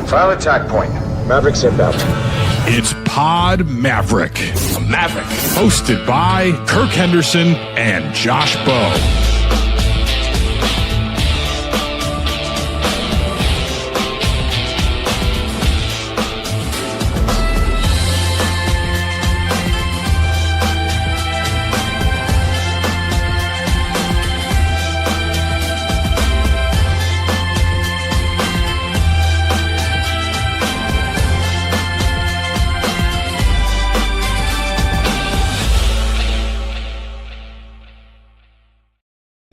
File attack point. Mavericks inbound. It's Pod Maverick. Maverick. Hosted by Kirk Henderson and Josh Bowe.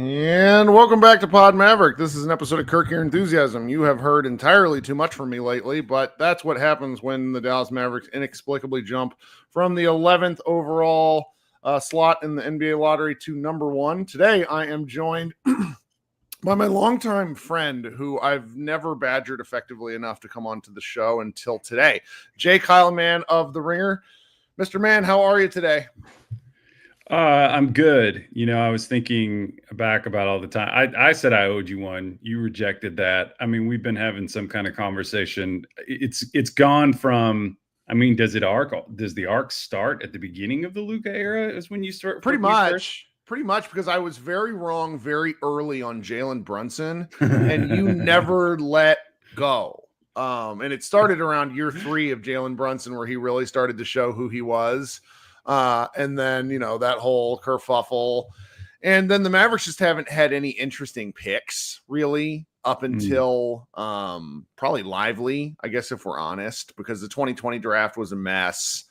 And welcome back to Pod Maverick. This is an episode of Kirk Your Enthusiasm. You have heard entirely too much from me lately, but that's what happens when the Dallas Mavericks inexplicably jump from the 11th overall slot in the NBA lottery to number 1. Today, I am joined by my longtime friend who I've never badgered effectively enough to come onto the show until today, Kyle Mann of The Ringer. Mr. Mann, how are you today? I'm good. You know, I was thinking back about all the time. I said I owed you one. You rejected that. I mean, we've been having some kind of conversation. It's gone from. I mean, does the arc start at the beginning of the Luka era? Is when you start pretty much, because I was very wrong very early on Jalen Brunson, and you never let go. And it started around year 3 of Jalen Brunson, where he really started to show who he was. And then, you know, that whole kerfuffle. And then the Mavericks just haven't had any interesting picks really up until probably Lively, I guess, if we're honest, because the 2020 draft was a mess.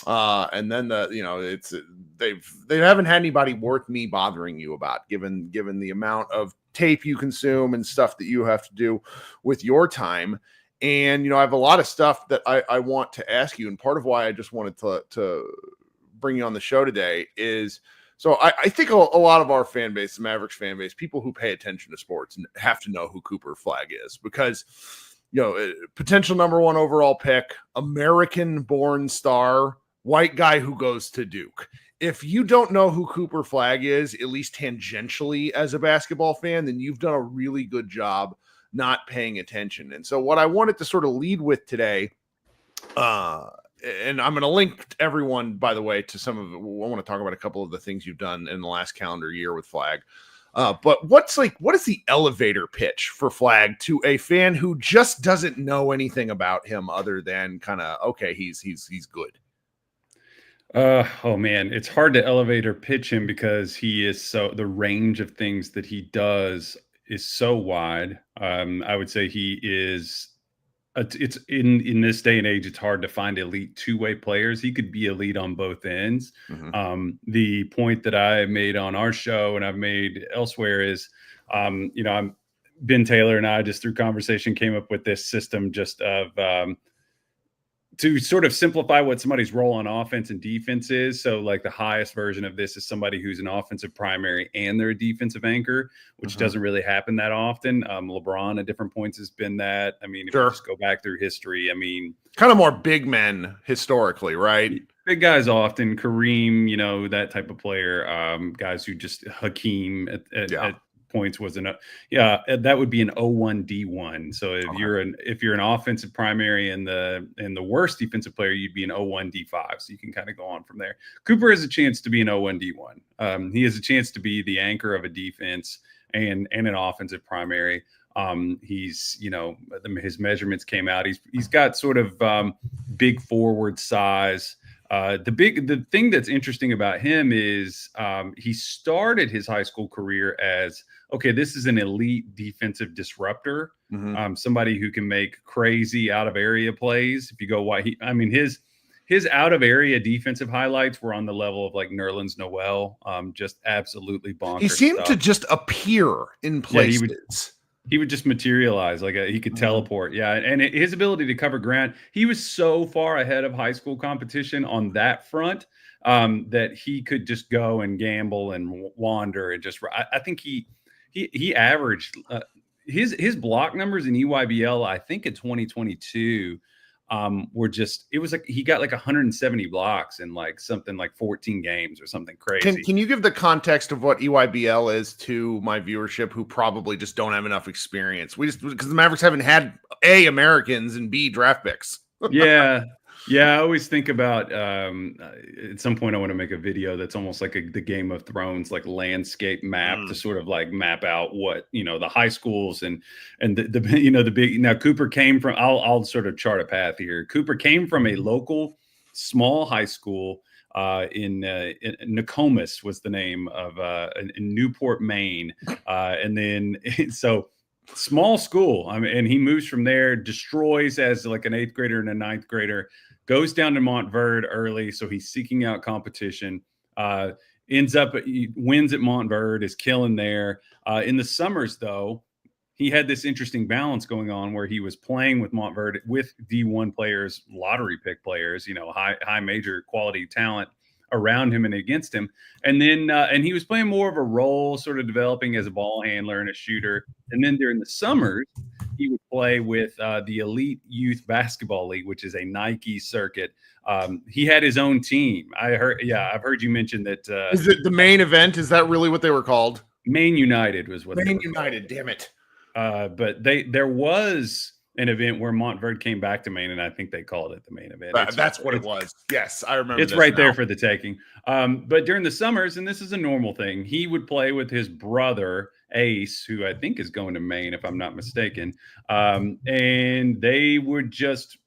And then they haven't had anybody worth me bothering you about, given the amount of tape you consume and stuff that you have to do with your time. And, you know, I have a lot of stuff that I want to ask you. And part of why I just wanted to bring you on the show today is, so I think a lot of our fan base, the Mavericks fan base, people who pay attention to sports have to know who Cooper Flagg is, because, you know, potential number 1 overall pick, American-born star, white guy who goes to Duke. If you don't know who Cooper Flagg is, at least tangentially as a basketball fan, then you've done a really good job not paying attention. And so what I wanted to sort of lead with today, and I'm going to link everyone, by the way, to some of it. I want to talk about a couple of the things you've done in the last calendar year with Flagg. But what is the elevator pitch for Flagg to a fan who just doesn't know anything about him other than kind of, okay, he's good? Oh man, it's hard to elevator pitch him because he is the range of things that he does is so wide. I would say he is. It's in this day and age, it's hard to find elite two-way players. He could be elite on both ends. Mm-hmm. The point that I made on our show and I've made elsewhere is, Ben Taylor and I just through conversation came up with this system just of to sort of simplify what somebody's role on offense and defense is. So like the highest version of this is somebody who's an offensive primary and they're a defensive anchor, which doesn't really happen that often. LeBron at different points has been that. I mean, if you just go back through history, I mean, kind of more big men historically, right? Big guys often, Kareem, you know, that type of player, guys who just Hakeem at points was that would be an 0-1 D1. So if you're an offensive primary and the worst defensive player, you'd be an 0-1 D5. So you can kind of go on from there. Cooper has a chance to be an 0-1 D1. He has a chance to be the anchor of a defense and an offensive primary. He's, you know, his measurements came out. He's got sort of big forward size. The thing that's interesting about him is he started his high school career as, okay, this is an elite defensive disruptor, somebody who can make crazy out of area plays. If you go his out of area defensive highlights were on the level of like Nerlens Noel, just absolutely bonkers. He seemed to just appear in places. He would just materialize he could teleport. Yeah. And his ability to cover ground, he was so far ahead of high school competition on that front that he could just go and gamble and wander and just, I think he averaged his block numbers in EYBL, I think in 2022 were just, it was like he got like 170 blocks in like something like 14 games or something crazy. Can you give the context of what EYBL is to my viewership who probably just don't have enough experience? Because the Mavericks haven't had A, Americans, and B, draft picks. Yeah. I always think about at some point I want to make a video that's almost like the Game of Thrones like landscape map to sort of like map out what, the high schools and the the big. Now Cooper came from, I'll sort of chart a path here. Cooper came from a local small high school in Nokomis was the name of in Newport, Maine, and then so. Small school. I mean, and he moves from there, destroys as like an 8th grader and a 9th grader, goes down to Montverde early. So he's seeking out competition, wins at Montverde, is killing there. In the summers, though, he had this interesting balance going on where he was playing with Montverde with D1 players, lottery pick players, high major quality talent around him and against him. And then, and he was playing more of a role, sort of developing as a ball handler and a shooter. And then during the summers, he would play with the Elite Youth Basketball League, which is a Nike circuit. He had his own team. I've heard you mention that. Is it the main event? Is that really what they were called? Maine United was what Maine United, damn it. But there was an event where Montverde came back to Maine, and I think they called it the main event. That's what it was. Yes, I remember. It's right there for the taking. But during the summers, and this is a normal thing, he would play with his brother Ace, who I think is going to Maine, if I'm not mistaken. And they would just.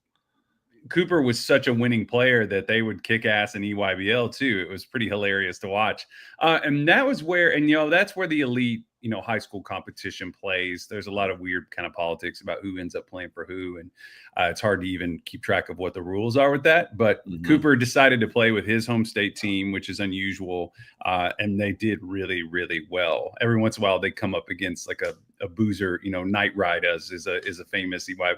Cooper was such a winning player that they would kick ass in EYBL too. It was pretty hilarious to watch. And that was where, that's where the elite, high school competition plays. There's a lot of weird kind of politics about who ends up playing for who. And it's hard to even keep track of what the rules are with that. But Cooper decided to play with his home state team, which is unusual. And they did really, really well. Every once in a while, they come up against like a boozer, Night Ride is a famous EY.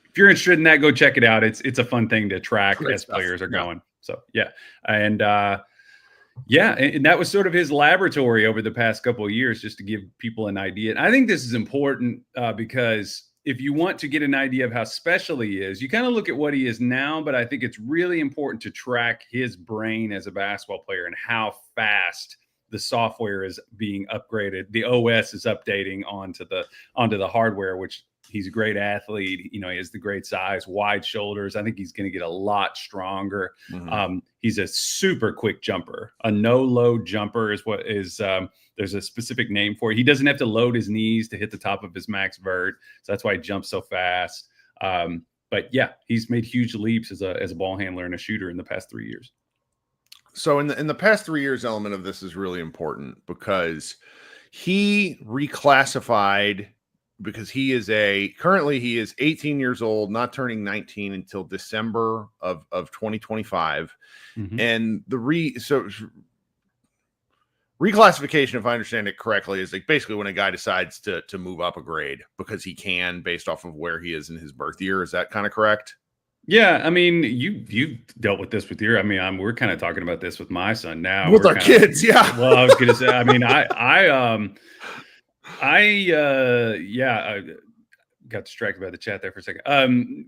If you're interested in that, go check it out. It's a fun thing to track as players are going. So yeah. And and that was sort of his laboratory over the past couple of years, just to give people an idea. And I think this is important because if you want to get an idea of how special he is, you kind of look at what he is now, but I think it's really important to track his brain as a basketball player and how fast the software is being upgraded. The OS is updating onto the hardware, which he's a great athlete. He has the great size, wide shoulders. I think he's going to get a lot stronger. He's a super quick jumper. A no-load jumper is what is there's a specific name for it. He doesn't have to load his knees to hit the top of his max vert. So that's why he jumps so fast. But yeah, he's made huge leaps as a ball handler and a shooter in the past 3 years. So in the past 3 years element of this is really important because he reclassified because currently he is 18 years old, not turning 19 until December of 2025. And reclassification, if I understand it correctly, is like basically when a guy decides to move up a grade because he can based off of where he is in his birth year. Is that kind of correct? Yeah, I mean, you've dealt with this with we're kind of talking about this with my son now. With our kids, yeah. Well, I was going to say, I mean, I got distracted by the chat there for a second.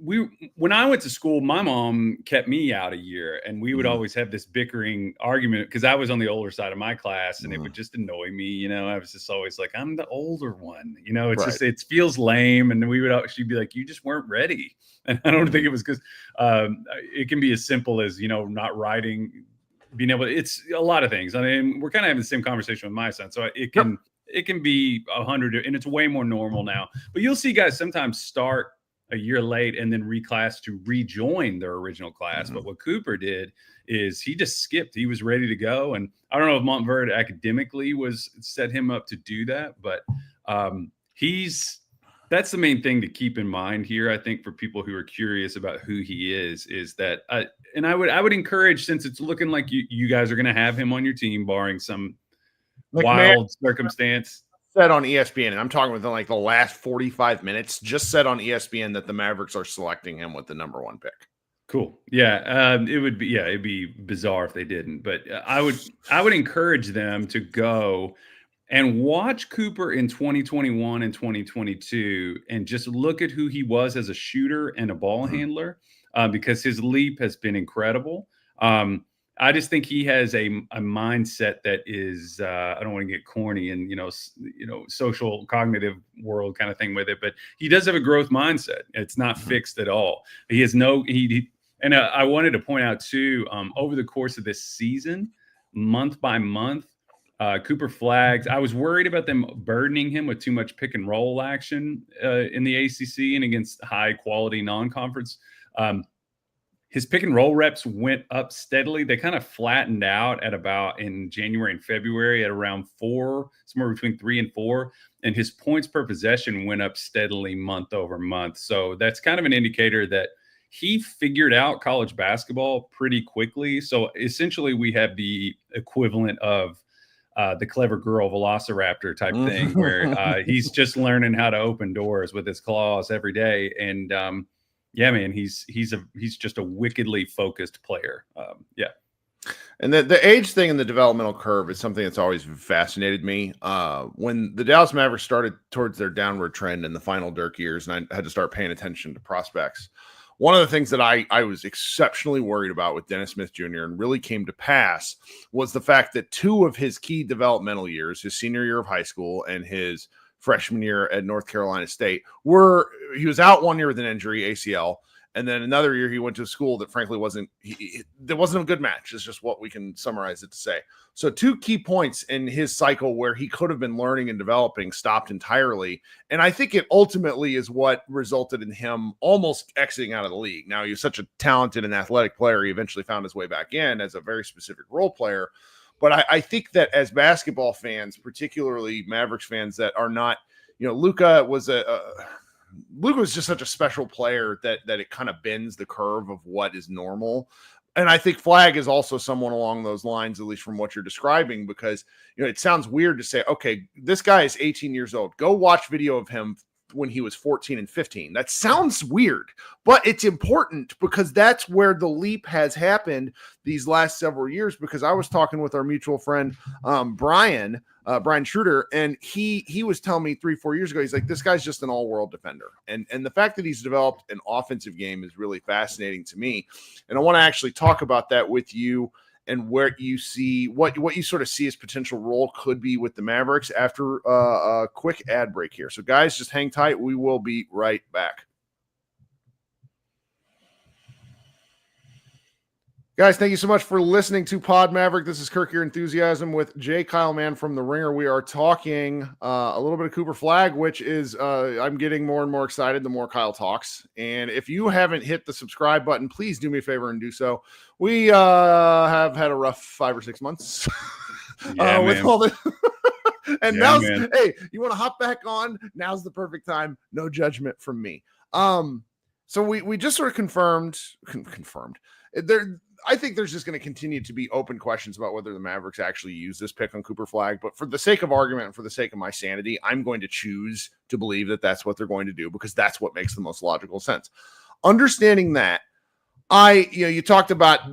When I went to school, my mom kept me out a year, and we would always have this bickering argument because I was on the older side of my class, and it would just annoy me. I was just always like, I'm the older one. It's just it feels lame, and she'd be like, you just weren't ready. And I don't think it was because it can be as simple as not riding, being able. It's a lot of things. I mean, we're kind of having the same conversation with my son, so it can. Yep. It can be 100, and it's way more normal now. But you'll see guys sometimes start a year late and then reclass to rejoin their original class. But what Cooper did is he just skipped. He was ready to go. And I don't know if Montverde academically set him up to do that, but that's the main thing to keep in mind here. I think for people who are curious about who he is that, and I would encourage, since it's looking like you guys are going to have him on your team, barring some wild circumstance. Said on ESPN, and I'm talking within like the last 45 minutes, just said on ESPN that the Mavericks are selecting him with the number 1 pick. Cool. Yeah. It'd be bizarre if they didn't, but I would encourage them to go and watch Cooper in 2021 and 2022 and just look at who he was as a shooter and a ball handler, because his leap has been incredible. I just think he has a mindset that is, I don't want to get corny and, social cognitive world kind of thing with it, but he does have a growth mindset. It's not fixed at all. He has and I wanted to point out too, over the course of this season, month by month, Cooper Flagg, I was worried about them burdening him with too much pick and roll action in the ACC and against high quality non-conference. His pick and roll reps went up steadily. They kind of flattened out at about in January and February at around 4, somewhere between 3 and 4. And his points per possession went up steadily month over month. So that's kind of an indicator that he figured out college basketball pretty quickly. So essentially we have the equivalent of the clever girl velociraptor type thing where he's just learning how to open doors with his claws every day. And yeah, man, he's just a wickedly focused player. Yeah. And the age thing in the developmental curve is something that's always fascinated me. When the Dallas Mavericks started towards their downward trend in the final Dirk years, and I had to start paying attention to prospects, one of the things that I was exceptionally worried about with Dennis Smith Jr. and really came to pass was the fact that 2 of his key developmental years, his senior year of high school and his freshman year at North Carolina State, he was out 1 year with an injury, ACL. And then another year he went to a school that frankly there wasn't a good match. It's just what we can summarize it to say. So 2 key points in his cycle where he could have been learning and developing stopped entirely. And I think it ultimately is what resulted in him almost exiting out of the league. Now, he was such a talented and athletic player. He eventually found his way back in as a very specific role player. But I think that as basketball fans, particularly Mavericks fans that are not, Luka was just such a special player that it kind of bends the curve of what is normal. And I think Flagg is also someone along those lines, at least from what you're describing, because, it sounds weird to say, okay, this guy is 18 years old. Go watch video of him when he was 14 and 15. That sounds weird, but it's important because that's where the leap has happened these last several years. Because I was talking with our mutual friend, Brian Schroeder, and he was telling me 3-4 years ago, he's like, this guy's just an all-world defender. And the fact that he's developed an offensive game is really fascinating to me. And I want to actually talk about that with you and where you see what you sort of see as potential role could be with the Mavericks after a quick ad break here. So guys, just hang tight. We will be right back. Guys, thank you so much for listening to Pod Maverick. This is Kirk Your Enthusiasm with J. Kyle Mann from The Ringer. We are talking a little bit of Cooper Flagg, which is I'm getting more and more excited the more Kyle talks. And if you haven't hit the subscribe button, please do me a favor and do so. We have had a rough 5 or 6 months with all this. And now, hey, you want to hop back on? Now's the perfect time. No judgment from me. So we just sort of confirmed there. I think there's just going to continue to be open questions about whether the Mavericks actually use this pick on Cooper Flagg. But for the sake of argument and for the sake of my sanity, I'm going to choose to believe that that's what they're going to do because that's what makes the most logical sense. Understanding that, you talked about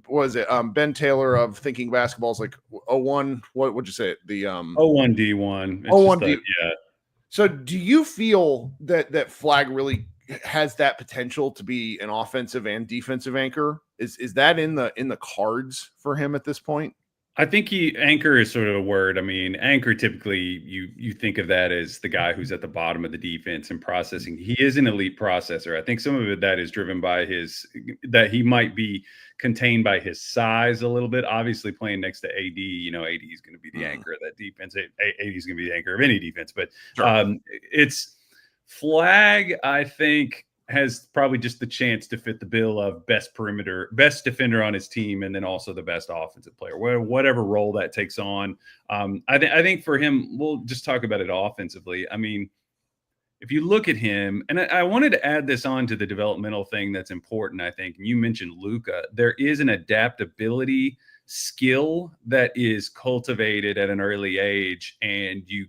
what is it? Ben Taylor of Thinking Basketball is like 01. What would you say? The 01D1. 01D. Yeah. So do you feel that Flagg really has that potential to be an offensive and defensive anchor? Is that in the cards for him at this point? I think anchor is sort of a word. I mean, anchor typically you think of that as the guy who's at the bottom of the defense and processing. He is an elite processor. I think some of that is driven by that he might be contained by his size a little bit. Obviously, playing next to AD, AD is going to be the anchor of that defense. AD is going to be the anchor of any defense. But sure. It's Flagg, I think, has probably just the chance to fit the bill of best best defender on his team, and then also the best offensive player, whatever role that takes on. I think for him, we'll just talk about it offensively. I mean, if you look at him, and I wanted to add this on to the developmental thing that's important, I think, and you mentioned Luka, there is an adaptability skill that is cultivated at an early age, and you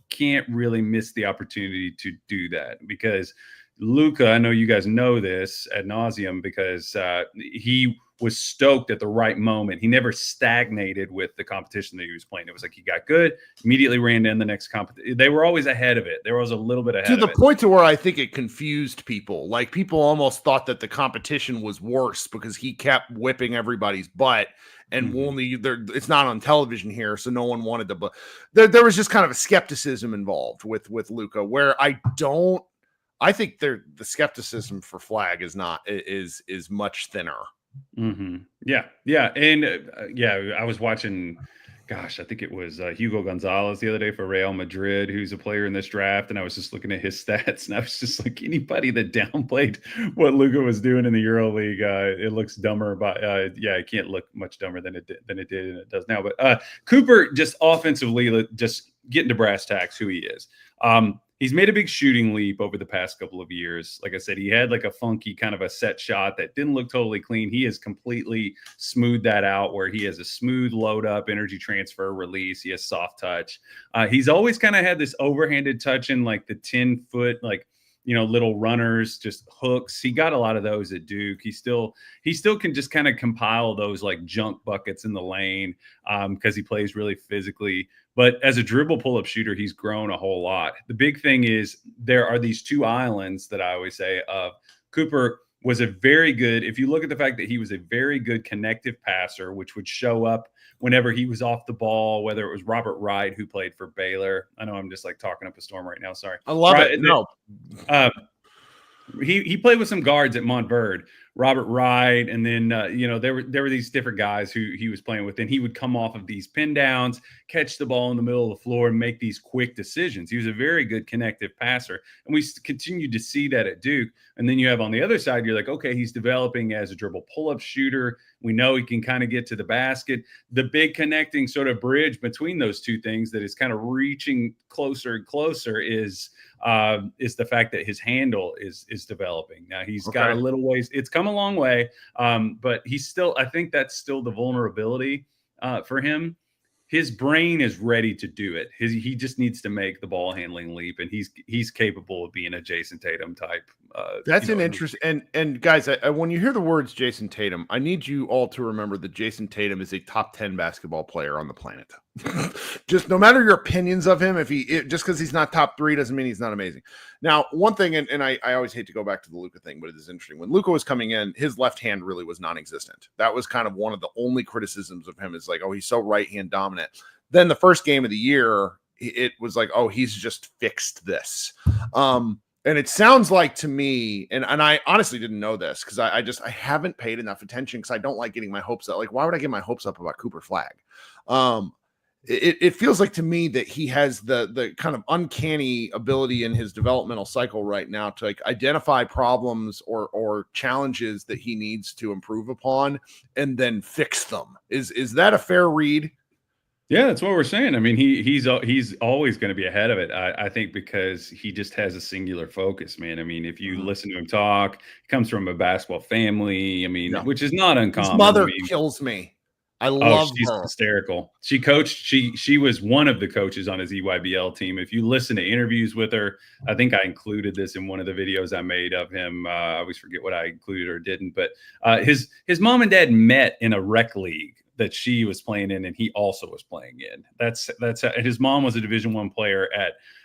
can't really miss the opportunity to do that because Luka, I know you guys know this ad nauseum because he was stoked at the right moment. He never stagnated with the competition that he was playing. It was like he got good, immediately ran in the next competition. They were always ahead of it. There was a little bit ahead to the of it. point to where I think it confused people. Like people almost thought that the competition was worse because he kept whipping everybody's butt. And only it's not on television here, so no one wanted to. But there was just kind of a skepticism involved with Luka, where I think the skepticism for Flagg is much thinner. Yeah, and I was watching. Gosh, I think it was Hugo Gonzalez the other day for Real Madrid, who's a player in this draft. And I was just looking at his stats, and I was just like, anybody that downplayed what Luka was doing in the EuroLeague, it looks dumber. But it can't look much dumber than it did, and it does now. But Cooper, just offensively, just getting to brass tacks, who he is. He's made a big shooting leap over the past couple of years. Like I said, he had like a funky kind of a set shot that didn't look totally clean. He has completely smoothed that out, where he has a smooth load up, energy transfer, release. He has soft touch. He's always kind of had this overhanded touch in like the 10-foot, like, little runners, just hooks. He got a lot of those at Duke. He still can just kind of compile those like junk buckets in the lane because he plays really physically. But as a dribble pull-up shooter, he's grown a whole lot. The big thing is there are these two islands that I always say of Cooper was a very good, if you look at the fact that he was a very good connective passer, which would show up whenever he was off the ball, whether it was Robert Wright, who played for Baylor. I know I'm just like talking up a storm right now. Sorry. I love it. No. He played with some guards at Montverde, Robert Wright, and then there were these different guys who he was playing with, and he would come off of these pin downs, catch the ball in the middle of the floor, and make these quick decisions. He was a very good connective passer, and we continued to see that at Duke. And then you have on the other side, you're like, okay, he's developing as a dribble pull-up shooter. We know he can kind of get to the basket. The big connecting sort of bridge between those two things that is kind of reaching closer and closer is the fact that his handle is developing. Now he's got a little ways. It's come a long way, but he's still. I think that's still the vulnerability for him. His brain is ready to do it. He just needs to make the ball handling leap, and he's capable of being a Jason Tatum type. That's an interest. And guys, when you hear the words Jason Tatum, I need you all to remember that Jason Tatum is a top 10 basketball player on the planet. Just no matter your opinions of him, just because he's not top 3 doesn't mean he's not amazing. Now, one thing, and I always hate to go back to the Luka thing, but it is interesting. When Luka was coming in, his left hand really was non-existent. That was kind of one of the only criticisms of him, is like, oh, he's so right hand dominant. Then the first game of the year, it was like, oh, he's just fixed this. And it sounds like to me, and I honestly didn't know this because I haven't paid enough attention because I don't like getting my hopes up. Like, why would I get my hopes up about Cooper Flagg? It feels like to me that he has the kind of uncanny ability in his developmental cycle right now to like identify problems or challenges that he needs to improve upon and then fix them. Is that a fair read? Yeah, that's what we're saying. I mean, he's always going to be ahead of it. I think because he just has a singular focus, man. I mean, if you listen to him talk, he comes from a basketball family. I mean, which is not uncommon. His mother kills me. I love she's her. Hysterical. She coached. She was one of the coaches on his EYBL team. If you listen to interviews with her, I think I included this in one of the videos I made of him. I always forget what I included or didn't. But his mom and dad met in a rec league that she was playing in, and he also was playing in. That's his mom was a Division I player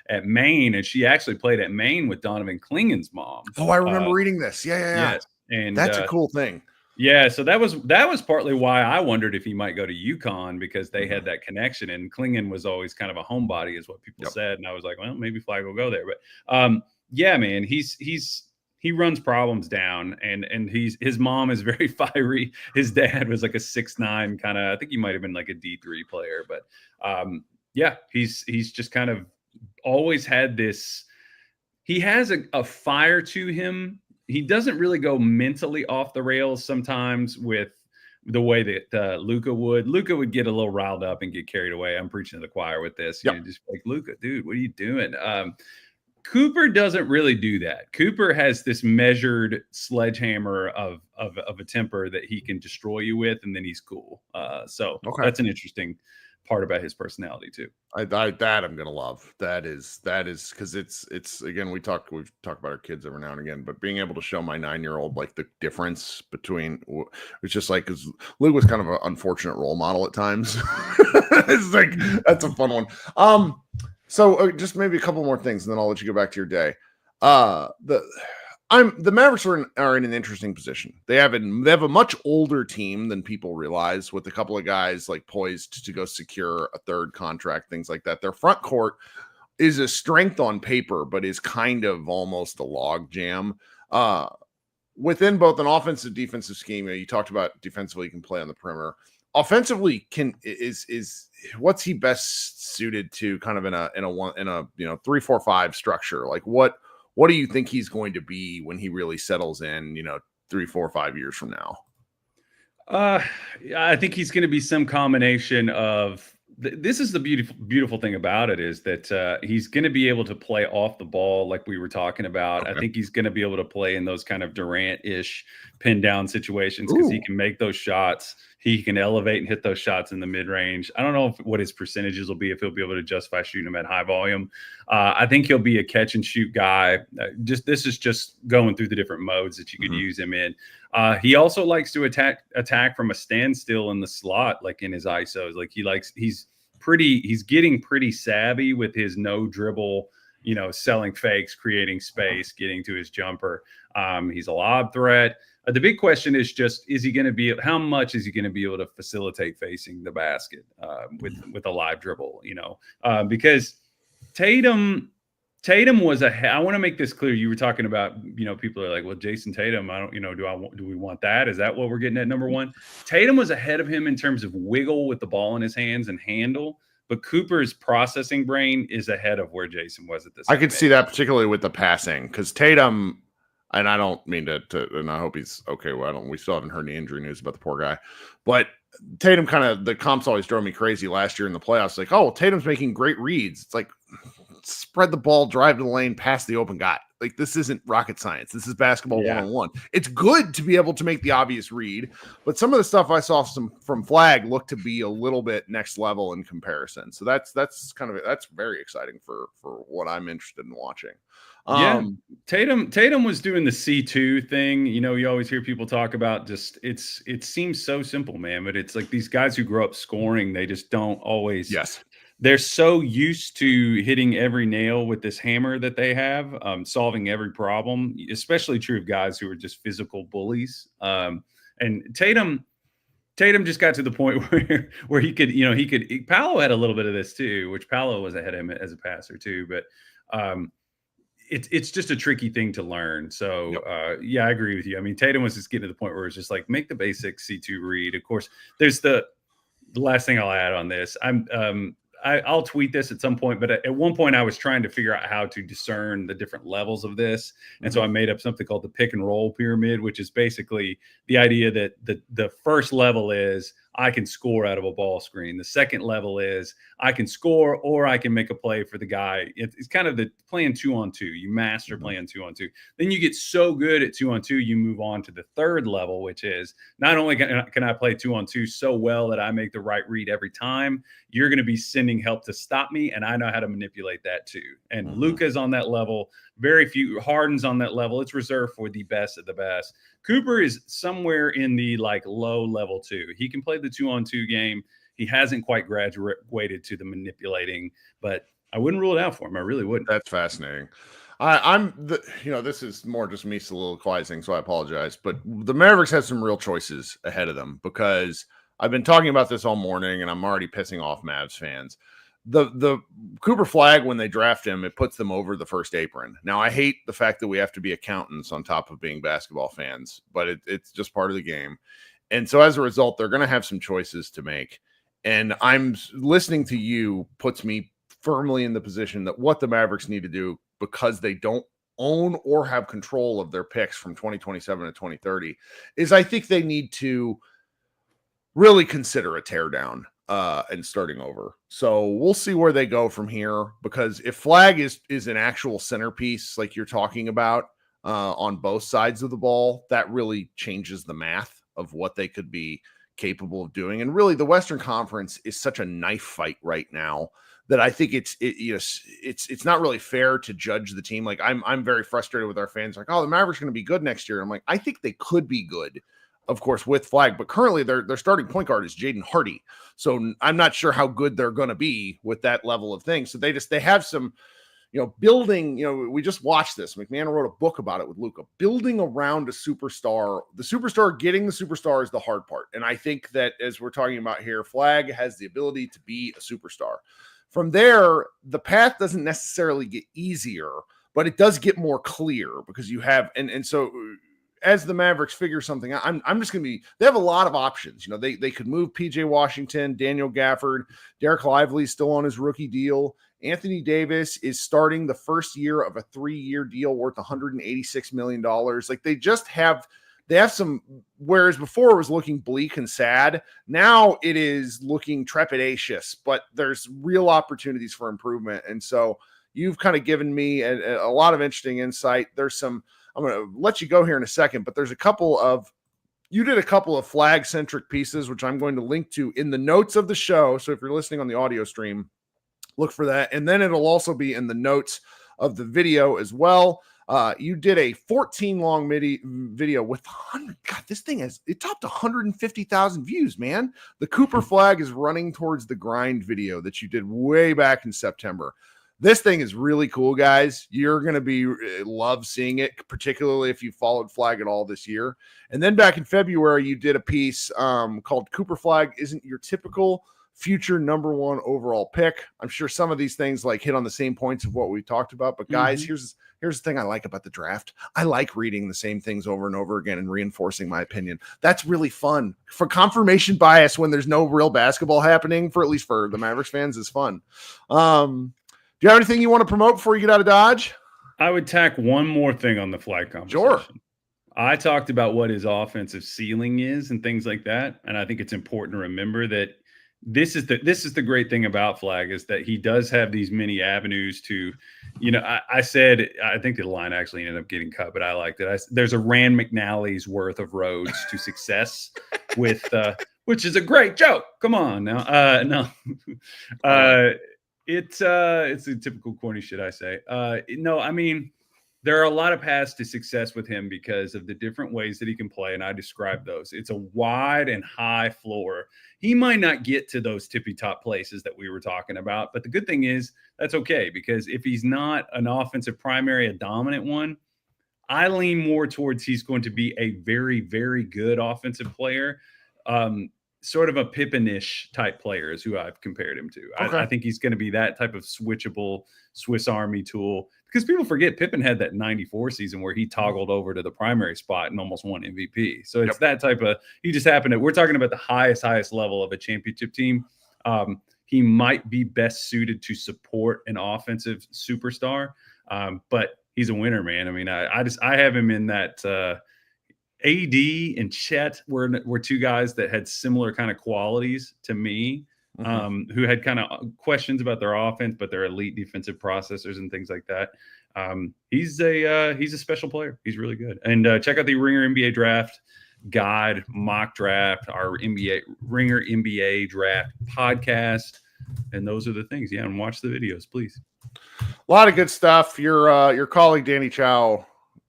at Maine, and she actually played at Maine with Donovan Clingan's mom. Oh, I remember reading this. Yeah. Yes. And that's a cool thing. Yeah, so that was partly why I wondered if he might go to UConn, because they had that connection, and Clingan was always kind of a homebody, is what people said, and I was like, well, maybe Flagg will go there. But yeah, man, he runs problems down, and his mom is very fiery. His dad was like a 6'9" kind of, I think he might have been like a D3 player, but yeah, he's just kind of always had this. He has a fire to him. He doesn't really go mentally off the rails sometimes with the way that Luka would. Luka would get a little riled up and get carried away. I'm preaching to the choir with this. You know, just like, Luka, dude, what are you doing? Cooper doesn't really do that. Cooper has this measured sledgehammer of a temper that he can destroy you with, and then he's cool. So that's an interesting part about his personality too. That I'm gonna love. That is because it's again we've talked about our kids every now and again, but being able to show my 9-year-old like the difference between it's just like because Luke was kind of an unfortunate role model at times. It's like that's a fun one. So just maybe a couple more things, and then I'll let you go back to your day. The Mavericks are in an interesting position. They have a much older team than people realize, with a couple of guys like poised to go secure a third contract, things like that. Their front court is a strength on paper, but is kind of almost a log jam. Within both an offensive defensive scheme, you talked about defensively can play on the perimeter. Offensively, is what's he best suited to? Kind of in a 3-4-5 structure. Like what do you think he's going to be when he really settles in, 3, 4, 5 years from now? I think he's going to be some combination of this is the beautiful thing about it is that he's going to be able to play off the ball like we were talking about. Okay. I think he's going to be able to play in those kind of Durant-ish pin down situations because he can make those shots. He can elevate and hit those shots in the mid-range. I don't know what his percentages will be, if he'll be able to justify shooting them at high volume. I think he'll be a catch-and-shoot guy. This is just going through the different modes that you could use him in. He also likes to attack from a standstill in the slot, like in his ISOs. Like he's getting pretty savvy with his no dribble, selling fakes, creating space, getting to his jumper. He's a lob threat. The big question is just, how much is he going to be able to facilitate facing the basket with a live dribble, because Tatum was I want to make this clear. You were talking about, people are like, well, Jason Tatum, do we want that? Is that what we're getting at number one? Tatum was ahead of him in terms of wiggle with the ball in his hands and handle, but Cooper's processing brain is ahead of where Jason was at this. I could see that particularly with the passing, because Tatum, and I don't mean to, and I hope he's okay. Well, we still haven't heard any injury news about the poor guy, but Tatum the comps always drove me crazy last year in the playoffs. Like, oh, Tatum's making great reads. It's like, spread the ball, drive to the lane, pass the open guy. Like, this isn't rocket science. This is basketball 1-on-1. It's good to be able to make the obvious read, but some of the stuff I saw from Flagg looked to be a little bit next level in comparison. So that's very exciting for what I'm interested in watching. Tatum was doing the C2 thing. You always hear people talk about it seems so simple, man, but it's like these guys who grow up scoring, they just don't always. Yes. They're so used to hitting every nail with this hammer that they have, solving every problem, especially true of guys who are just physical bullies. And Tatum just got to the point where he could, Paolo had a little bit of this too, which Paolo was ahead of him as a passer too, but it's just a tricky thing to learn. So I agree with you. I mean, Tatum was just getting to the point where it's just like, make the basic C2 read. Of course, there's the last thing I'll add on this. I'll tweet this at some point, but at one point I was trying to figure out how to discern the different levels of this. And so I made up something called the pick and roll pyramid, which is basically the idea that the first level is I can score out of a ball screen. The second level is I can score or I can make a play for the guy. It's kind of the playing 2-on-2. You master playing 2-on-2. Then you get so good at 2-on-2, you move on to the third level, which is not only can I play 2-on-2 so well that I make the right read every time, you're going to be sending help to stop me, and I know how to manipulate that too. And Luka's on that level. Very few. Harden's on that level. It's reserved for the best of the best. Cooper is somewhere in the low level 2. He can play the 2-on-2 game. He hasn't quite graduated to the manipulating, but I wouldn't rule it out for him. I really wouldn't. That's fascinating. This is more just me soliloquizing, so I apologize. But the Mavericks have some real choices ahead of them, because I've been talking about this all morning, and I'm already pissing off Mavs fans. The Cooper Flagg, when they draft him, it puts them over the first apron. Now, I hate the fact that we have to be accountants on top of being basketball fans, but it's just part of the game. And so as a result, they're going to have some choices to make. And I'm listening to you puts me firmly in the position that what the Mavericks need to do, because they don't own or have control of their picks from 2027 to 2030, is I think they need to really consider a teardown and starting over. So we'll see where they go from here, because if Flagg is an actual centerpiece like you're talking about on both sides of the ball, that really changes the math of what they could be capable of doing. And really, the Western Conference is such a knife fight right now that I think it's not really fair to judge the team. Like I'm very frustrated with our fans. Like, oh, the Mavericks are going to be good next year. I'm like, I think they could be good, of course, with Flagg, but currently their starting point guard is Jaden Hardy. So I'm not sure how good they're going to be with that level of thing. So they have some, building, we just watched this. McMahon wrote a book about it with Luka, building around a superstar. The superstar, getting the superstar is the hard part. And I think that, as we're talking about here, Flagg has the ability to be a superstar. From there, the path doesn't necessarily get easier, but it does get more clear because you have, and so as the Mavericks figure something out, I'm just going to be, they have a lot of options. They could move PJ Washington, Daniel Gafford, Derek Lively's still on his rookie deal. Anthony Davis is starting the first year of a 3-year deal worth $186 million. Like they have some, whereas before it was looking bleak and sad, now it is looking trepidatious, but there's real opportunities for improvement. And so you've kind of given me a lot of interesting insight. There's some, I'm going to let you go here in a second, but there's you did a couple of Flagg-centric pieces, which I'm going to link to in the notes of the show. So if you're listening on the audio stream, look for that. And then it'll also be in the notes of the video as well. You did a 14-long video with 100. God, this thing it topped 150,000 views, man. The Cooper Flagg is running towards the grind video that you did way back in September. This thing is really cool, guys. You're going to love seeing it, particularly if you followed Flagg at all this year. And then back in February, you did a piece called Cooper Flagg Isn't Your Typical Future Number 1 Overall Pick. I'm sure some of these things hit on the same points of what we talked about. But guys, here's the thing I like about the draft. I like reading the same things over and over again and reinforcing my opinion. That's really fun. For confirmation bias when there's no real basketball happening, at least for the Mavericks fans, is fun. Do you have anything you want to promote before you get out of Dodge? I would tack one more thing on the Flagg conversation. Sure. I talked about what his offensive ceiling is and things like that. And I think it's important to remember that this is the great thing about Flagg is that he does have these many avenues to, I said, I think the line actually ended up getting cut, but I liked it. There's a Rand McNally's worth of roads to success with, which is a great joke. Come on now. No. It's a typical corny shit I say. No, I mean, there are a lot of paths to success with him because of the different ways that he can play, and I described those. It's a wide and high floor. He might not get to those tippy-top places that we were talking about, but the good thing is that's okay because if he's not an offensive primary, a dominant one, I lean more towards he's going to be a very, very good offensive player. Sort of a Pippen-ish type player is who I've compared him to. Okay. I think he's going to be that type of switchable Swiss Army tool because people forget Pippen had that 94 season where he toggled over to the primary spot and almost won MVP. So it's that type of, he just happened to, we're talking about the highest level of a championship team. He might be best suited to support an offensive superstar, but he's a winner, man. I mean, I have him in that, AD and Chet were two guys that had similar kind of qualities to me, who had kind of questions about their offense, but they're elite defensive processors and things like that. He's a special player. He's really good. And check out the Ringer NBA Draft Guide, mock draft, our Ringer NBA Draft podcast, and those are the things. Yeah, and watch the videos, please. A lot of good stuff. Your colleague Danny Chow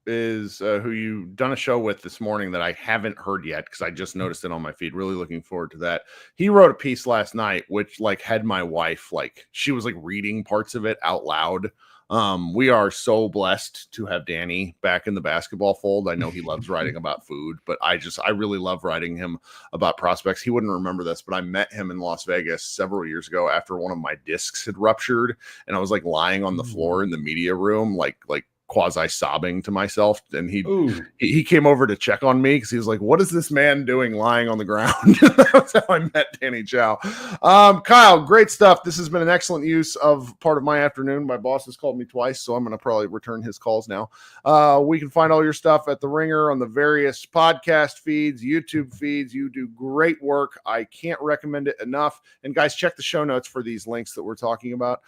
is who you done a show with this morning that I haven't heard yet because I just noticed it on my feed. Really looking forward to that. He wrote a piece last night which had my wife she was reading parts of it out loud. We are so blessed to have Danny back in the basketball fold. I know he loves writing about food, but I really love writing him about prospects. He wouldn't remember this, but I met him in Las Vegas several years ago after one of my discs had ruptured and I was lying on the floor in the media room, quasi sobbing to myself, and he came over to check on me because he was like, what is this man doing lying on the ground? That's how I met Danny Chow. Kyle, great stuff. This has been an excellent use of part of my afternoon. My boss has called me twice, so I'm going to probably return his calls now. We can find all your stuff at The Ringer on the various podcast feeds, YouTube feeds. You do great work. I can't recommend it enough. And guys, check the show notes for these links that we're talking about.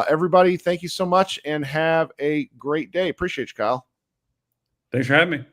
Everybody, thank you so much and have a great day. Appreciate you, Kyle. Thanks for having me.